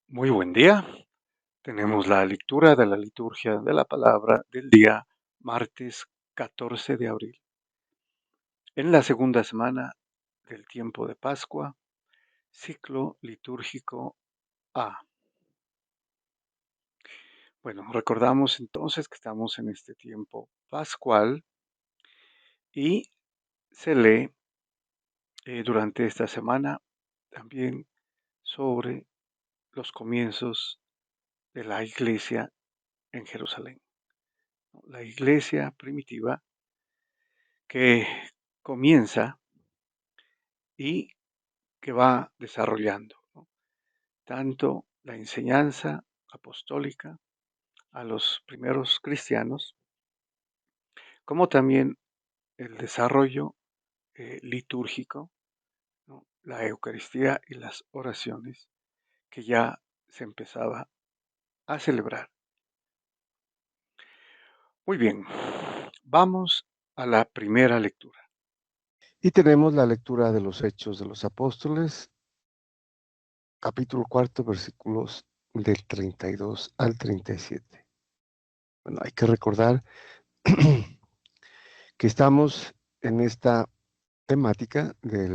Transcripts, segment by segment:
Muy buen día. Tenemos la lectura de la liturgia de la palabra del día martes 14 de abril. En la segunda semana del tiempo de Pascua, ciclo litúrgico A. Bueno, recordamos entonces que estamos en este tiempo pascual y se lee durante esta semana también sobre los comienzos de la iglesia en Jerusalén, ¿no? La iglesia primitiva que comienza y que va desarrollando, ¿no? Tanto la enseñanza apostólica a los primeros cristianos, como también el desarrollo litúrgico, ¿no? La Eucaristía y las oraciones que ya se empezaba a celebrar. Muy bien, vamos a la primera lectura. Y tenemos la lectura de los Hechos de los Apóstoles, capítulo cuarto, versículos del 32 al 37. Bueno, hay que recordar que estamos en esta temática de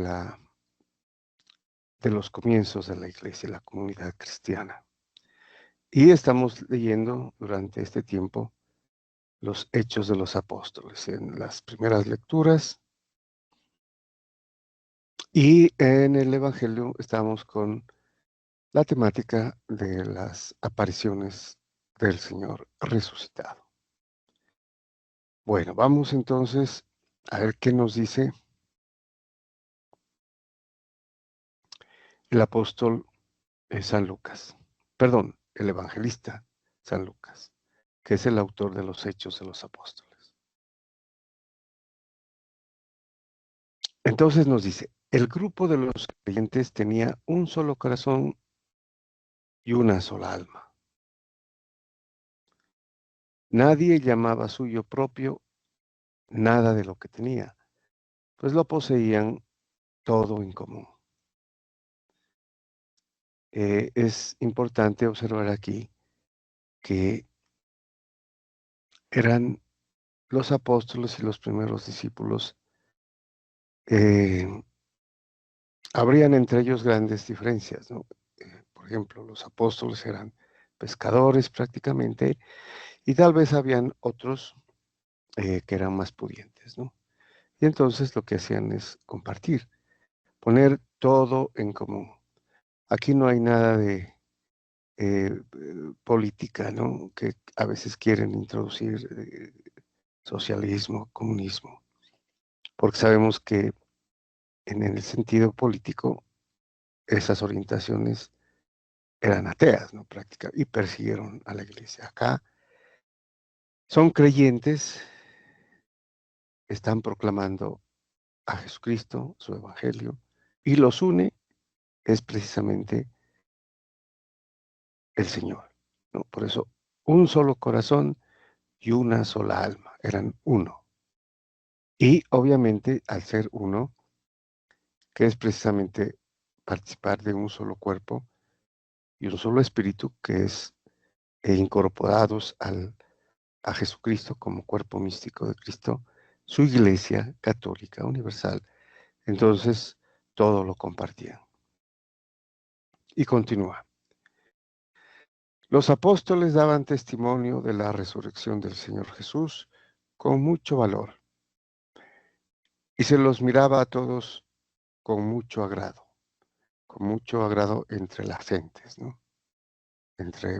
los comienzos de la iglesia, la comunidad cristiana. Y estamos leyendo durante este tiempo los Hechos de los Apóstoles en las primeras lecturas. Y en el Evangelio estamos con la temática de las apariciones del Señor resucitado. Bueno, vamos entonces a ver qué nos dice el apóstol San Lucas, perdón, el evangelista San Lucas, que es el autor de los Hechos de los Apóstoles. Entonces nos dice, el grupo de los creyentes tenía un solo corazón y una sola alma. Nadie llamaba suyo propio nada de lo que tenía, pues lo poseían todo en común. Es importante observar aquí que eran los apóstoles y los primeros discípulos, eh, habrían entre ellos grandes diferencias, ¿no? Por ejemplo, los apóstoles eran pescadores prácticamente y tal vez habían otros que eran más pudientes, ¿no? Y entonces lo que hacían es compartir, poner todo en común. Aquí no hay nada de política, ¿no? Que a veces quieren introducir socialismo, comunismo, porque sabemos que en el sentido político esas orientaciones eran ateas, ¿no? Prácticamente, y persiguieron a la iglesia. Acá son creyentes, están proclamando a Jesucristo, su evangelio, y los une es precisamente el Señor, ¿no? Por eso, un solo corazón y una sola alma, eran uno. Y obviamente, al ser uno, que es precisamente participar de un solo cuerpo y un solo espíritu, que es incorporados a Jesucristo como cuerpo místico de Cristo, su iglesia católica universal. Entonces, todo lo compartían. Y continúa. Los apóstoles daban testimonio de la resurrección del Señor Jesús con mucho valor y se los miraba a todos con mucho agrado entre las gentes, ¿no? Entre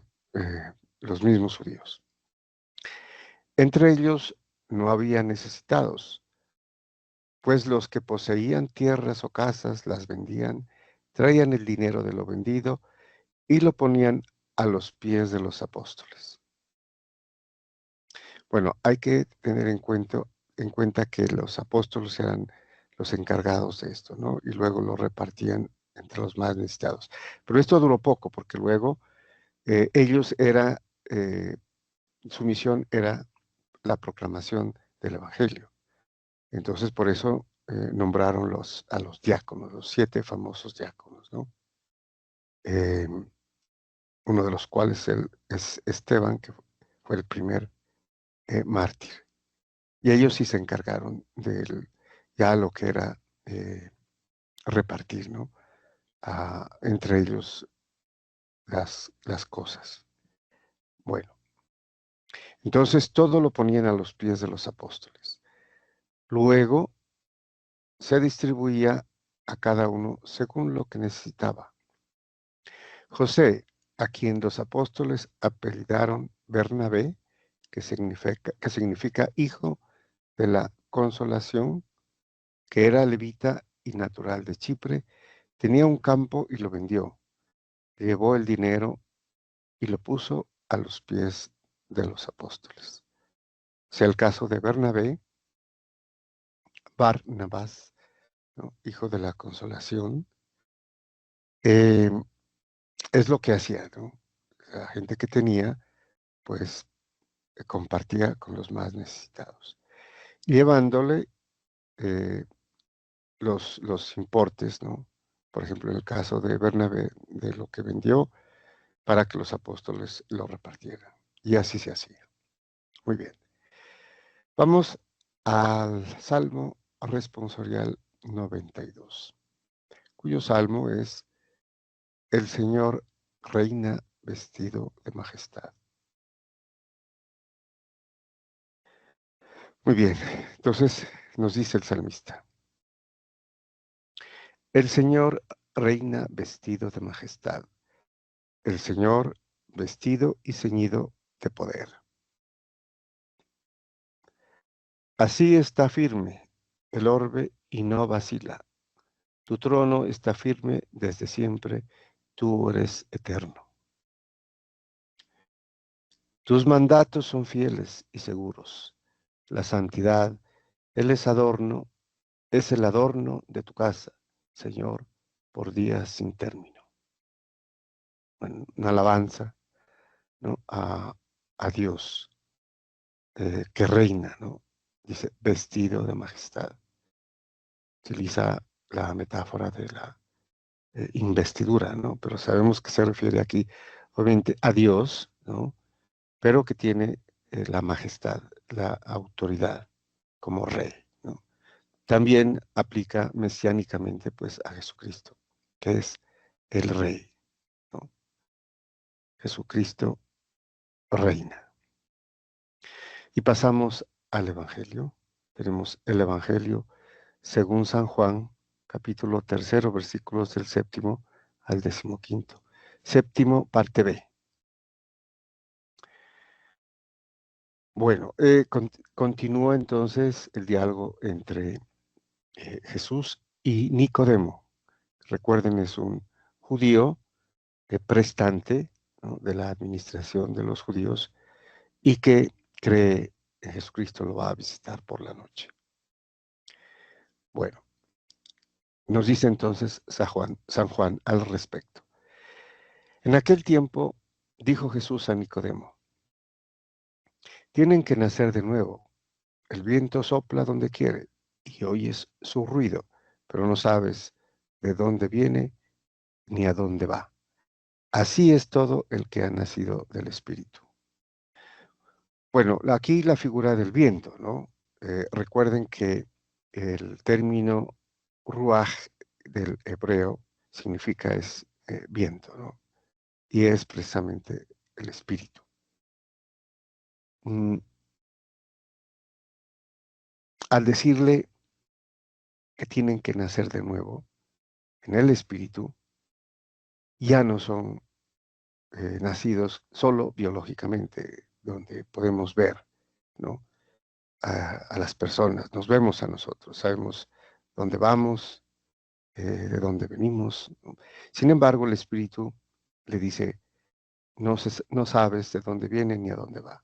los mismos judíos. Entre ellos no había necesitados, pues los que poseían tierras o casas las vendían, traían el dinero de lo vendido y lo ponían a los pies de los apóstoles. Bueno, hay que tener en cuenta que los apóstoles eran los encargados de esto, ¿no? Y luego lo repartían entre los más necesitados. Pero esto duró poco, porque luego ellos eh, su misión era la proclamación del Evangelio. Entonces, por eso nombraron a los diáconos, los 7 famosos diáconos, ¿no? uno de los cuales es Esteban, que fue el primer mártir. Y ellos sí se encargaron de ya lo que era repartir, ¿no? Entre ellos las cosas. Bueno, entonces todo lo ponían a los pies de los apóstoles. Luego se distribuía a cada uno según lo que necesitaba. José, a quien los apóstoles apellidaron Bernabé, que significa hijo de la consolación, que era levita y natural de Chipre, tenía un campo y lo vendió. Llevó el dinero y lo puso a los pies de los apóstoles. Sea el caso de Bernabé, Barnabás, ¿no? Hijo de la consolación, eh, es lo que hacía, ¿no? La gente que tenía, pues compartía con los más necesitados, llevándole eh, los importes, ¿no? Por ejemplo, en el caso de Bernabé, de lo que vendió, para que los apóstoles lo repartieran. Y así se hacía. Muy bien. Vamos al Salmo responsorial 92, cuyo salmo es: El Señor reina vestido de majestad. Muy bien, entonces nos dice el salmista: El Señor reina vestido de majestad, el Señor vestido y ceñido de poder. Así está firme el orbe y no vacila. Tu trono está firme desde siempre, tú eres eterno. Tus mandatos son fieles y seguros. La santidad, Él es el adorno de tu casa, Señor, por días sin término. Bueno, una alabanza, ¿no? a Dios que reina, ¿no? Dice, vestido de majestad. Utiliza la metáfora de la investidura, ¿no? Pero sabemos que se refiere aquí, obviamente, a Dios, ¿no? Pero que tiene la majestad, la autoridad como rey, ¿no? También aplica mesiánicamente, pues, a Jesucristo, que es el rey, ¿no? Jesucristo reina. Y pasamos al Evangelio. Tenemos el Evangelio según San Juan, capítulo 3, versículos del 7 al 15. Séptimo, parte B. Bueno, continúa entonces el diálogo entre Jesús y Nicodemo. Recuerden, es un judío prestante, ¿no? de la administración de los judíos y que cree que Jesucristo lo va a visitar por la noche. Bueno, nos dice entonces San Juan al respecto. En aquel tiempo dijo Jesús a Nicodemo: tienen que nacer de nuevo. El viento sopla donde quiere y oyes su ruido, pero no sabes de dónde viene ni a dónde va. Así es todo el que ha nacido del Espíritu. Bueno, aquí la figura del viento, ¿no? Recuerden que el término ruaj del hebreo significa viento, ¿no? Y es precisamente el Espíritu. Mm, Al decirle que tienen que nacer de nuevo en el Espíritu, ya no son nacidos solo biológicamente, donde podemos ver, ¿no? A las personas, nos vemos a nosotros, sabemos dónde vamos, de dónde venimos, ¿no? Sin embargo, el Espíritu le dice, no sabes de dónde viene ni a dónde va,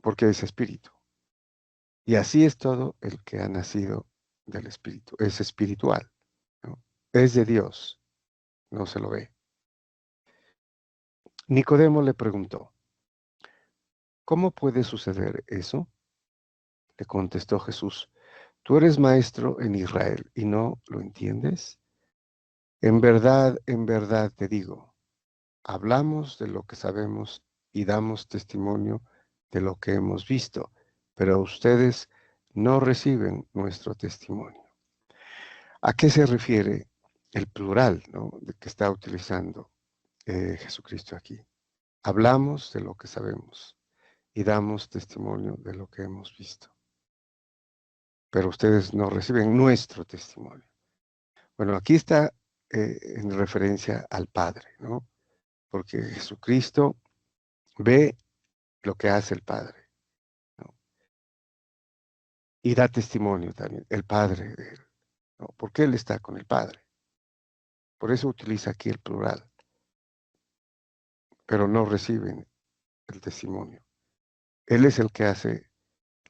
porque es Espíritu. Y así es todo el que ha nacido del Espíritu, es espiritual, ¿no? Es de Dios, no se lo ve. Nicodemo le preguntó: ¿cómo puede suceder eso? Le contestó Jesús: ¿tú eres maestro en Israel y no lo entiendes? En verdad te digo, hablamos de lo que sabemos y damos testimonio de lo que hemos visto, pero ustedes no reciben nuestro testimonio. ¿A qué se refiere el plural, ¿no?, de que está utilizando Jesucristo aquí? Hablamos de lo que sabemos y damos testimonio de lo que hemos visto, pero ustedes no reciben nuestro testimonio. Bueno, aquí está en referencia al Padre, ¿no? Porque Jesucristo ve lo que hace el Padre, ¿no? Y da testimonio también, el Padre de él, ¿no? Porque él está con el Padre. Por eso utiliza aquí el plural, pero no reciben el testimonio. Él es el que hace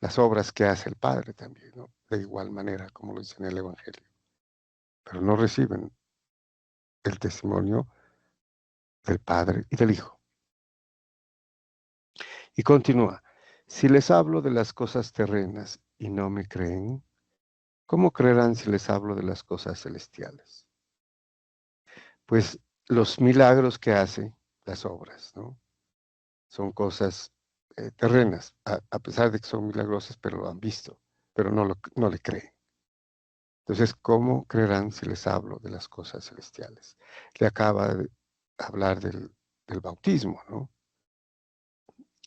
las obras que hace el Padre también, ¿no? De igual manera, como lo dice en el Evangelio, pero no reciben el testimonio del Padre y del Hijo. Y continúa, si les hablo de las cosas terrenas y no me creen, ¿cómo creerán si les hablo de las cosas celestiales? Pues los milagros que hace, las obras, ¿no?, son cosas terrenas, a pesar de que son milagrosas, pero lo han visto, pero no le creen. Entonces, ¿cómo creerán si les hablo de las cosas celestiales? Le acaba de hablar del bautismo, ¿no?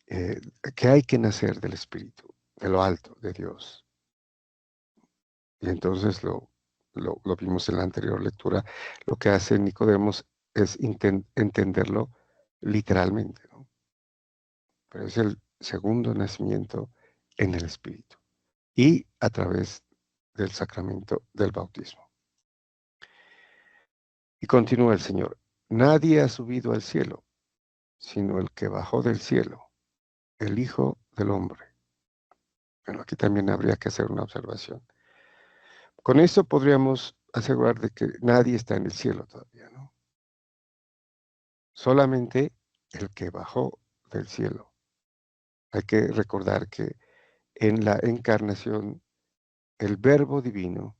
Eh, que hay que nacer del Espíritu, de lo alto, de Dios. Y entonces lo vimos en la anterior lectura, lo que hace Nicodemos es entenderlo literalmente, ¿no? Pero es el segundo nacimiento en el Espíritu y a través del sacramento del bautismo. Y continúa el Señor, nadie ha subido al cielo, sino el que bajó del cielo, el Hijo del Hombre. Bueno, aquí también habría que hacer una observación. Con esto podríamos asegurar de que nadie está en el cielo todavía, ¿no? Solamente el que bajó del cielo. Hay que recordar que en la encarnación el Verbo divino,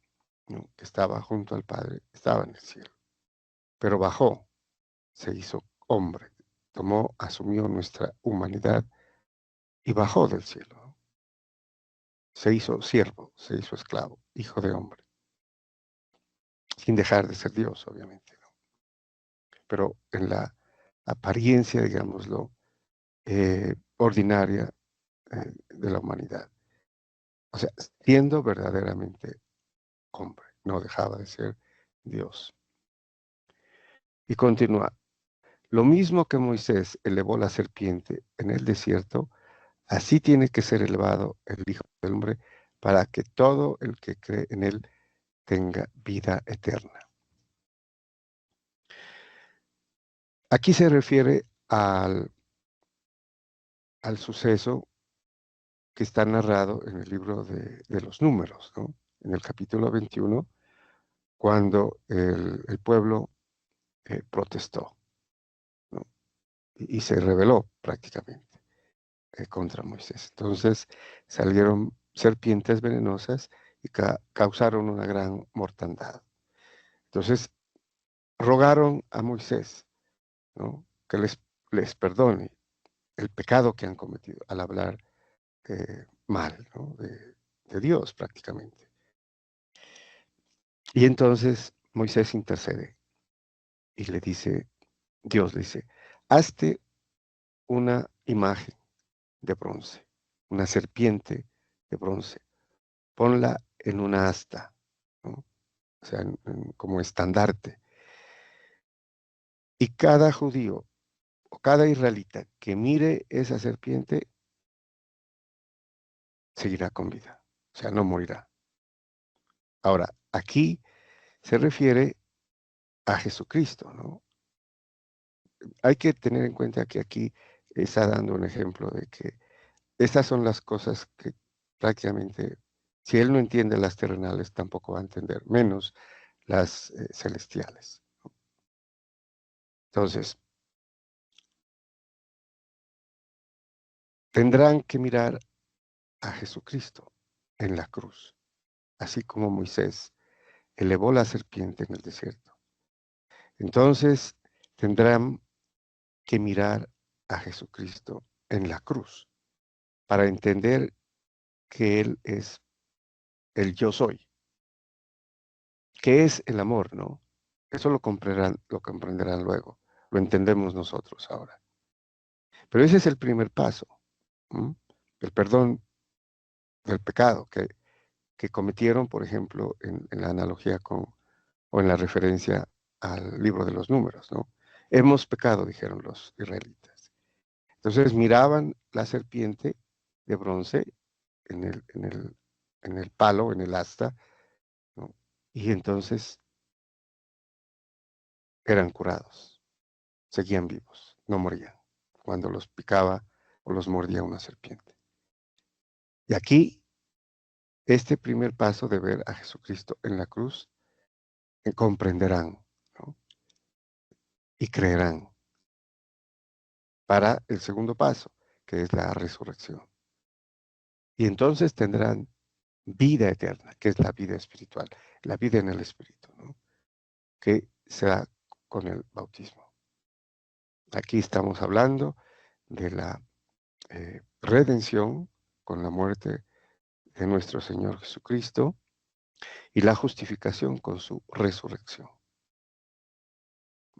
¿no?, que estaba junto al Padre, estaba en el cielo, pero bajó, se hizo hombre, asumió nuestra humanidad y bajó del cielo, ¿no? Se hizo siervo, se hizo esclavo, hijo de hombre, sin dejar de ser Dios, obviamente, ¿no? Pero en la apariencia, digámoslo, ordinaria de la humanidad. O sea, siendo verdaderamente hombre, no dejaba de ser Dios. Y continúa, lo mismo que Moisés elevó la serpiente en el desierto, así tiene que ser elevado el Hijo del Hombre para que todo el que cree en él tenga vida eterna. Aquí se refiere al suceso que está narrado en el libro de los Números, ¿no? En el capítulo 21, cuando el pueblo protestó, ¿no?, y se rebeló prácticamente contra Moisés. Entonces salieron serpientes venenosas y causaron una gran mortandad. Entonces rogaron a Moisés, ¿no?, que les perdone el pecado que han cometido al hablar mal, ¿no?, de Dios prácticamente. Y entonces Moisés intercede y Dios le dice, hazte una imagen de bronce, una serpiente de bronce, ponla en una asta, ¿no?, o sea, como estandarte. Y cada judío o cada israelita que mire esa serpiente seguirá con vida, o sea, no morirá. Ahora, aquí se refiere a Jesucristo, ¿no? Hay que tener en cuenta que aquí está dando un ejemplo de que estas son las cosas que prácticamente, si él no entiende las terrenales, tampoco va a entender, menos las celestiales. Entonces, tendrán que mirar a Jesucristo en la cruz, así como Moisés elevó la serpiente en el desierto. Entonces, tendrán que mirar a Jesucristo en la cruz para entender que Él es el yo soy, que es el amor, ¿no? Eso lo comprenderán luego, lo entendemos nosotros ahora. Pero ese es el primer paso, ¿m? El perdón del pecado que cometieron, por ejemplo, en la analogía o en la referencia al libro de los números, ¿no? Hemos pecado, dijeron los israelitas. Entonces miraban la serpiente de bronce en el palo, en el asta, ¿no? Y entonces eran curados, seguían vivos, no morían cuando los picaba o los mordía una serpiente. Y aquí, este primer paso de ver a Jesucristo en la cruz, comprenderán, ¿no? Y creerán para el segundo paso, que es la resurrección. Y entonces tendrán vida eterna, que es la vida espiritual, la vida en el Espíritu, ¿no? Que será con el bautismo. Aquí estamos hablando de la redención con la muerte de nuestro Señor Jesucristo y la justificación con su resurrección.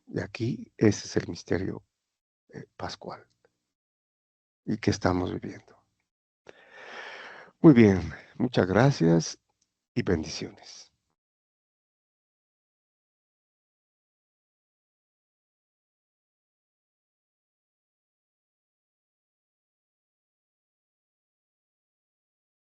Y aquí ese es el misterio pascual y que estamos viviendo. Muy bien, muchas gracias y bendiciones.